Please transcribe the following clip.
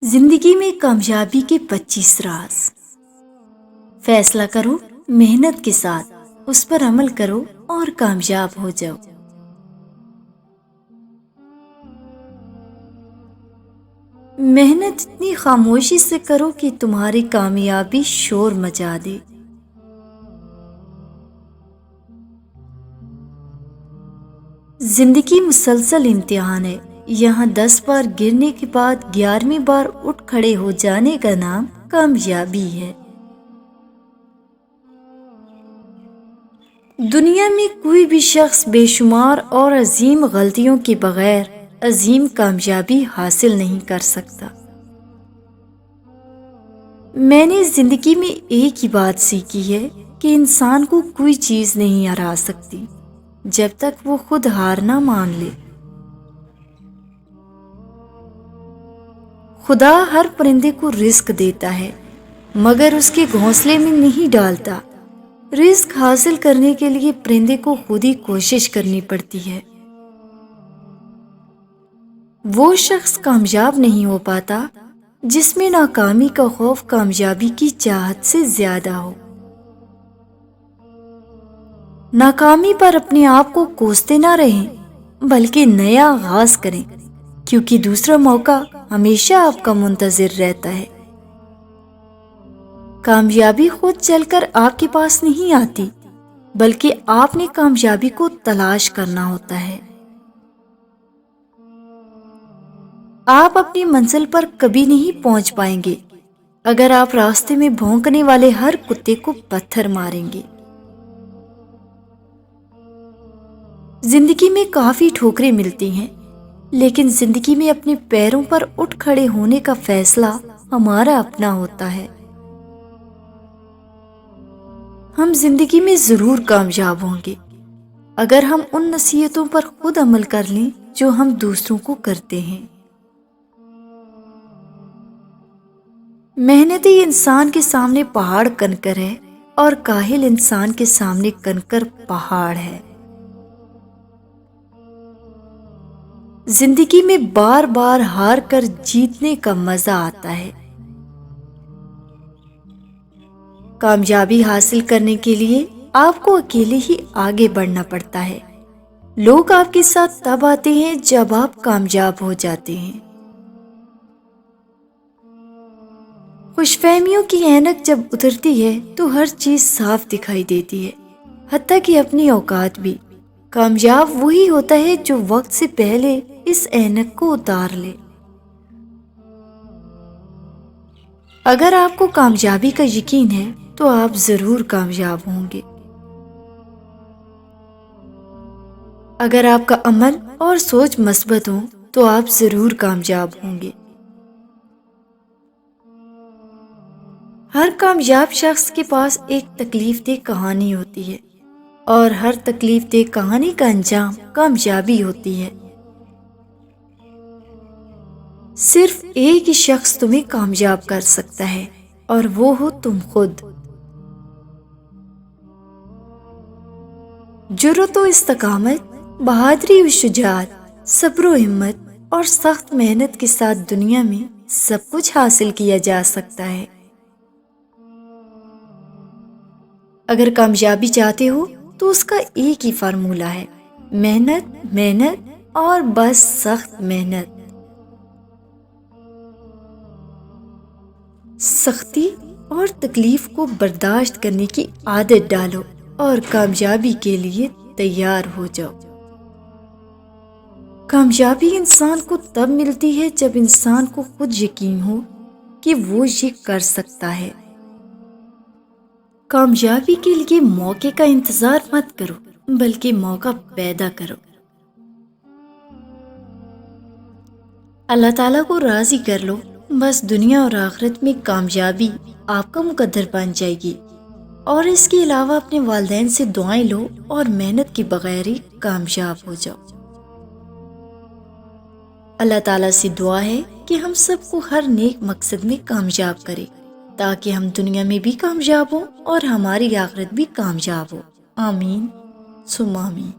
زندگی میں کامیابی کے 25 راز۔ فیصلہ کرو محنت کے ساتھ، اس پر عمل کرو اور کامیاب ہو جاؤ۔ محنت اتنی خاموشی سے کرو کہ تمہاری کامیابی شور مچا دے۔ زندگی مسلسل امتحان ہے، یہاں 10 بار گرنے کے بعد 11ویں بار اٹھ کھڑے ہو جانے کا نام کامیابی ہے۔ دنیا میں کوئی بھی شخص بے شمار اور عظیم غلطیوں کے بغیر عظیم کامیابی حاصل نہیں کر سکتا۔ میں نے زندگی میں ایک ہی بات سیکھی ہے کہ انسان کو کوئی چیز نہیں ہرا سکتی جب تک وہ خود ہار نہ مان لے۔ خدا ہر پرندے کو رزق دیتا ہے مگر اس کے گھونسلے میں نہیں ڈالتا۔ رزق حاصل کرنے کے لیے پرندے کو خود ہی کوشش کرنی پڑتی ہے۔ وہ شخص کامیاب نہیں ہو پاتا جس میں ناکامی کا خوف کامیابی کی چاہت سے زیادہ ہو۔ ناکامی پر اپنے آپ کو کوستے نہ رہیں بلکہ نیا آغاز کریں، کیونکہ دوسرا موقع ہمیشہ آپ کا منتظر رہتا ہے۔ کامیابی خود چل کر آپ کے پاس نہیں آتی بلکہ آپ نے کامیابی کو تلاش کرنا ہوتا ہے۔ آپ اپنی منزل پر کبھی نہیں پہنچ پائیں گے اگر آپ راستے میں بھونکنے والے ہر کتے کو پتھر ماریں گے۔ زندگی میں کافی ٹھوکریں ملتی ہیں، لیکن زندگی میں اپنے پیروں پر اٹھ کھڑے ہونے کا فیصلہ ہمارا اپنا ہوتا ہے۔ ہم زندگی میں ضرور کامیاب ہوں گے اگر ہم ان نصیحتوں پر خود عمل کر لیں جو ہم دوسروں کو کرتے ہیں۔ محنتی انسان کے سامنے پہاڑ کنکر ہے اور کاہل انسان کے سامنے کنکر پہاڑ ہے۔ زندگی میں بار بار ہار کر جیتنے کا مزہ آتا ہے۔ کامیابی حاصل کرنے کے لیے آپ کو اکیلے ہی آگے بڑھنا پڑتا ہے۔ لوگ آپ کے ساتھ تب آتے ہیں جب آپ کامیاب ہو جاتے ہیں۔ خوش فہمیوں کی اینک جب اترتی ہے تو ہر چیز صاف دکھائی دیتی ہے، حتیٰ کہ اپنی اوقات بھی۔ کامیاب وہی ہوتا ہے جو وقت سے پہلے اس اینک کو اتار لے۔ اگر آپ کو کامیابی کا یقین ہے تو آپ ضرور کامیاب ہوں گے۔ اگر آپ کا عمل اور سوچ مثبت ہو تو آپ ضرور کامیاب ہوں گے۔ ہر کامیاب شخص کے پاس ایک تکلیف دہ کہانی ہوتی ہے اور ہر تکلیف دہ کہانی کا انجام کامیابی ہوتی ہے۔ صرف ایک ہی شخص تمہیں کامیاب کر سکتا ہے اور وہ ہو تم خود۔ جرأت و استقامت، بہادری و شجاعت، صبر و ہمت اور سخت محنت کے ساتھ دنیا میں سب کچھ حاصل کیا جا سکتا ہے۔ اگر کامیابی چاہتے ہو تو اس کا ایک ہی فارمولہ ہے: محنت، محنت اور بس سخت محنت۔ سختی اور تکلیف کو برداشت کرنے کی عادت ڈالو اور کامیابی کے لیے تیار ہو جاؤ۔ کامیابی انسان کو تب ملتی ہے جب انسان کو خود یقین ہو کہ وہ یہ کر سکتا ہے۔ کامیابی کے لیے موقع کا انتظار مت کرو بلکہ موقع پیدا کرو۔ اللہ تعالیٰ کو راضی کر لو، بس دنیا اور آخرت میں کامیابی آپ کا مقدر بن جائے گی۔ اور اس کے علاوہ اپنے والدین سے دعائیں لو اور محنت کے بغیر ہی کامیاب ہو جاؤ۔ اللہ تعالیٰ سے دعا ہے کہ ہم سب کو ہر نیک مقصد میں کامیاب کرے تاکہ ہم دنیا میں بھی کامیاب ہوں اور ہماری آخرت بھی کامیاب ہو۔ آمین ثم آمین۔